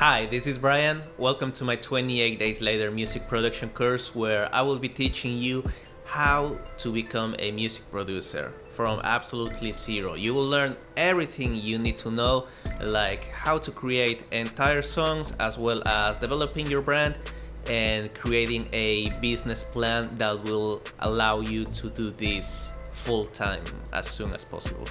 Hi, this is Brian. Welcome to my 28 Days Later music production course, where I will be teaching you how to become a music producer from absolutely zero. You will learn everything you need to know, like how to create entire songs, as well as developing your brand and creating a business plan that will allow you to do this full time as soon as possible.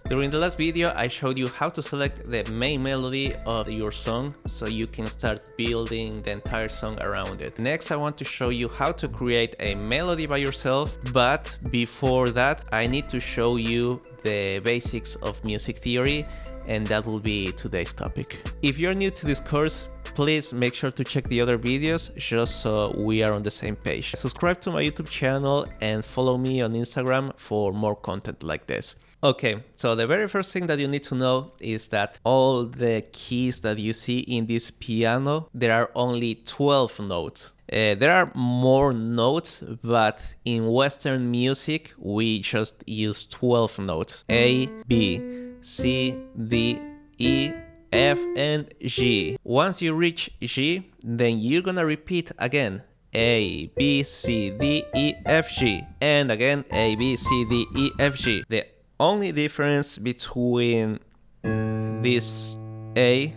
During the last video, I showed you how to select the main melody of your song so you can start building the entire song around it. Next, I want to show you how to create a melody by yourself, but before that, I need to show you the basics of music theory, and that will be today's topic. If you're new to this course, please make sure to check the other videos just so we are on the same page. Subscribe to my YouTube channel and follow me on Instagram for more content like this. Okay, so the very first thing that you need to know is that all the keys that you see in this piano, there are only 12 notes. There are more notes, but in Western music, we just use 12 notes. A, B, C, D, E, F, and G. Once you reach G, then you're gonna repeat again. A, B, C, D, E, F, G. And again, A, B, C, D, E, F, G. The only difference between this A,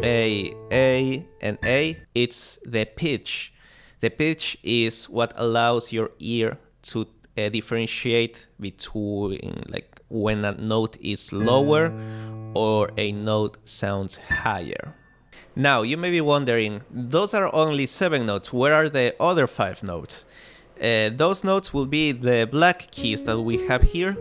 and A, it's the pitch. The pitch is what allows your ear to differentiate between like when a note is lower or a note sounds higher. Now, you may be wondering, those are only 7 notes. Where are the other 5 notes? Those notes will be the black keys that we have here,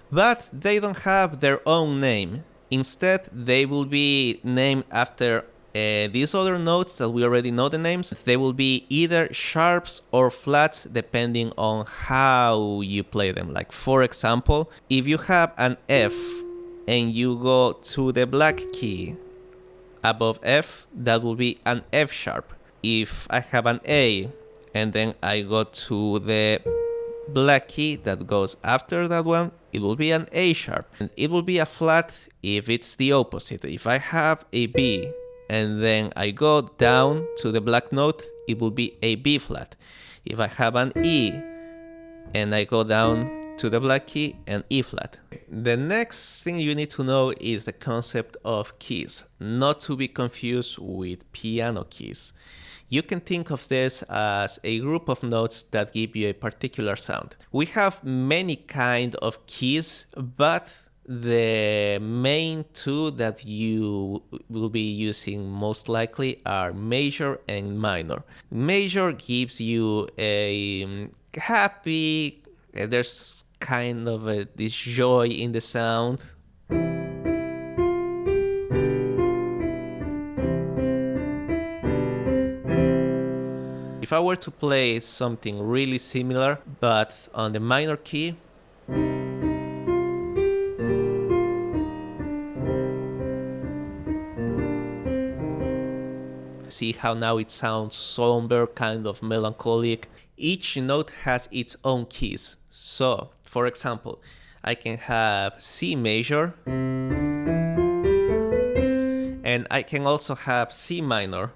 but they don't have their own name. Instead, they will be named after these other notes that we already know the names. They will be either sharps or flats depending on how you play them. Like, for example, if you have an F and you go to the black key above F, that will be an F sharp. If I have an A and then I go to the black key that goes after that one, it will be an A sharp. And it will be a flat if it's the opposite. If I have a B and then I go down to the black note, it will be a B flat. If I have an E and I go down to the black key, and E flat. The next thing you need to know is the concept of keys, not to be confused with piano keys. You can think of this as a group of notes that give you a particular sound. We have many kind of keys, but the main two that you will be using most likely are major and minor. Major gives you a happy, there's kind of this joy in the sound. If I were to play something really similar, but on the minor key, see how now it sounds somber, kind of melancholic. Each note has its own keys. So, for example, I can have C major, and I can also have C minor.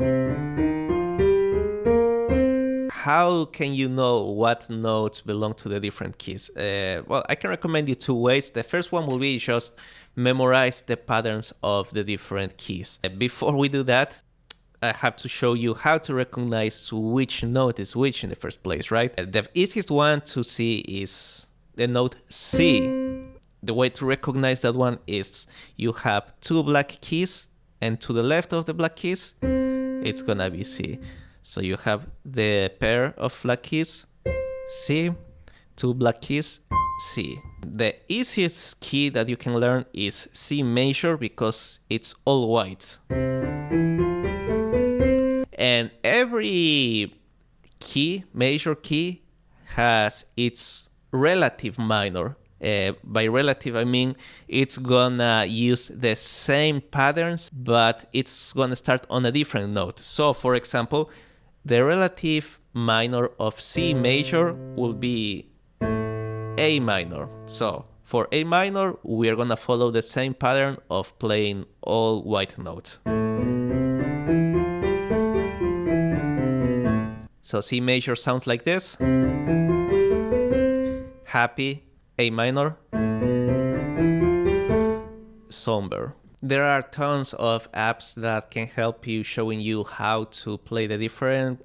How can you know what notes belong to the different keys? Well, I can recommend you 2 ways. The first one will be just memorize the patterns of the different keys. Before we do that, I have to show you how to recognize which note is which in the first place, right? The easiest one to see is the note C. The way to recognize that one is you have 2 black keys, and to the left of the black keys, it's gonna be C. So you have the pair of black keys, C, 2 black keys, C. The easiest key that you can learn is C major because it's all white. And every key, major key, has its relative minor. By relative, I mean it's gonna use the same patterns, but it's gonna start on a different note. So, for example, the relative minor of C major will be A minor. So, for A minor, we are gonna follow the same pattern of playing all white notes. So C major sounds like this. Happy, A minor, somber. There are tons of apps that can help you, showing you how to play the different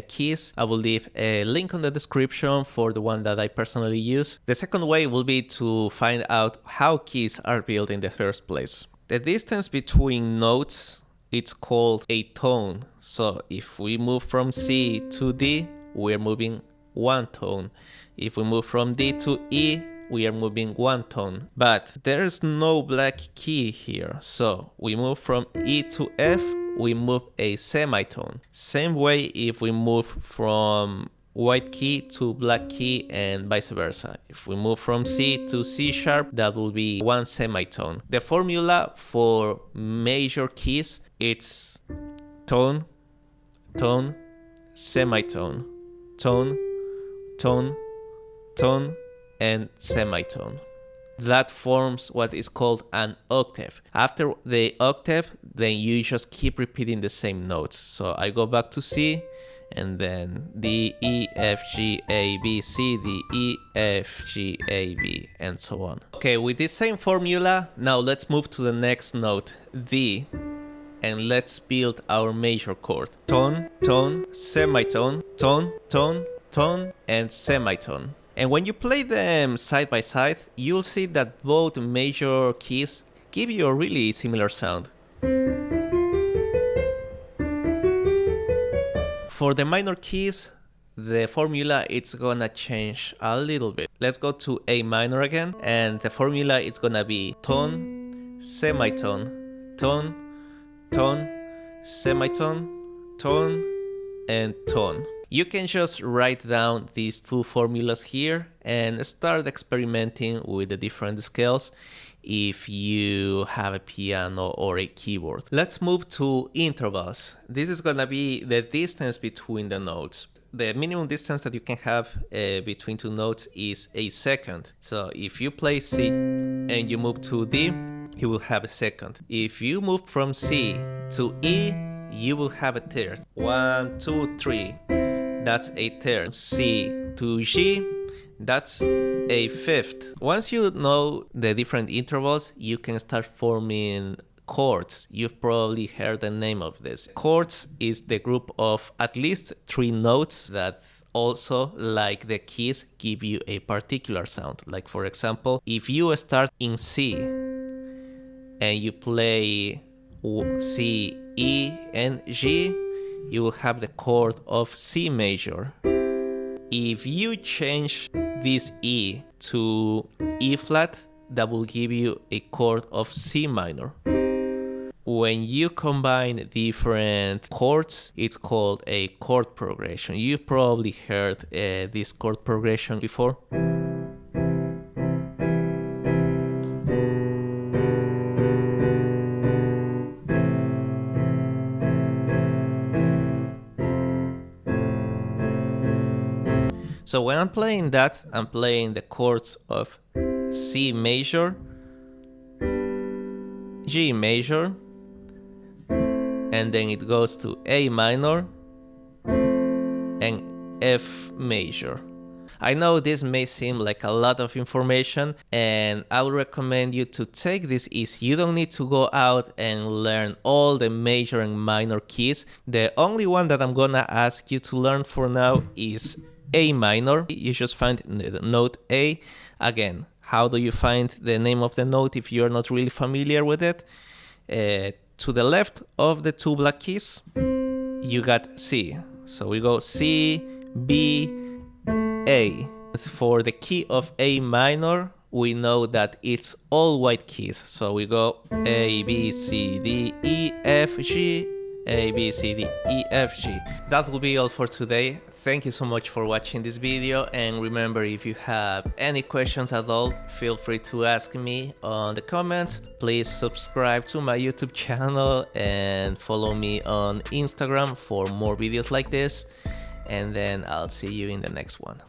keys. I will leave a link on the description for the one that I personally use. The second way will be to find out how keys are built in the first place. The distance between notes, it's called a tone. So if we move from C to D, we're moving one tone. If we move from D to E, we are moving one tone, but there's no black key here. So we move from E to F, we move a semitone. Same way if we move from white key to black key and vice versa. If we move from C to C sharp, that will be one semitone. The formula for major keys, it's tone, tone, semitone, tone, tone, tone, and semitone. That forms what is called an octave. After the octave, then you just keep repeating the same notes. So I go back to C, and then D, E, F, G, A, B, C, D, E, F, G, A, B, and so on. Okay, with this same formula, now let's move to the next note, D, and let's build our major chord. Tone, tone, semitone, tone, tone, tone, and semitone. And when you play them side by side, you'll see that both major keys give you a really similar sound. For the minor keys, the formula it's gonna change a little bit. Let's go to A minor again, and the formula is gonna be tone, semitone, tone, tone, semitone, tone, and tone. You can just write down these two formulas here and start experimenting with the different scales if you have a piano or a keyboard. Let's move to intervals. This is gonna be the distance between the notes. The minimum distance that you can have between two notes is a second. So if you play C and you move to D, you will have a second. If you move from C to E, you will have a third. 1, 2, 3. That's a third. C to G, that's a fifth. Once you know the different intervals, you can start forming chords. You've probably heard the name of this. Chords is the group of at least 3 notes that also, like the keys, give you a particular sound. Like for example, if you start in C and you play C, E, and G, you will have the chord of C major. If you change this E to E flat, that will give you a chord of C minor. When you combine different chords, it's called a chord progression. You've probably heard this chord progression before. So when I'm playing that, I'm playing the chords of C major, G major, and then it goes to A minor and F major. I know this may seem like a lot of information, and I would recommend you to take this easy. You don't need to go out and learn all the major and minor keys. The only one that I'm gonna ask you to learn for now is A minor. You just find the note A. Again, how do you find the name of the note if you're not really familiar with it? To the left of the 2 black keys, you got C. So we go C, B, A. For the key of A minor, we know that it's all white keys. So we go A, B, C, D, E, F, G, A, B, C, D, E, F, G. That will be all for today. Thank you so much for watching this video, and remember, if you have any questions at all, feel free to ask me on the comments. Please subscribe to my YouTube channel and follow me on Instagram for more videos like this, and then I'll see you in the next one.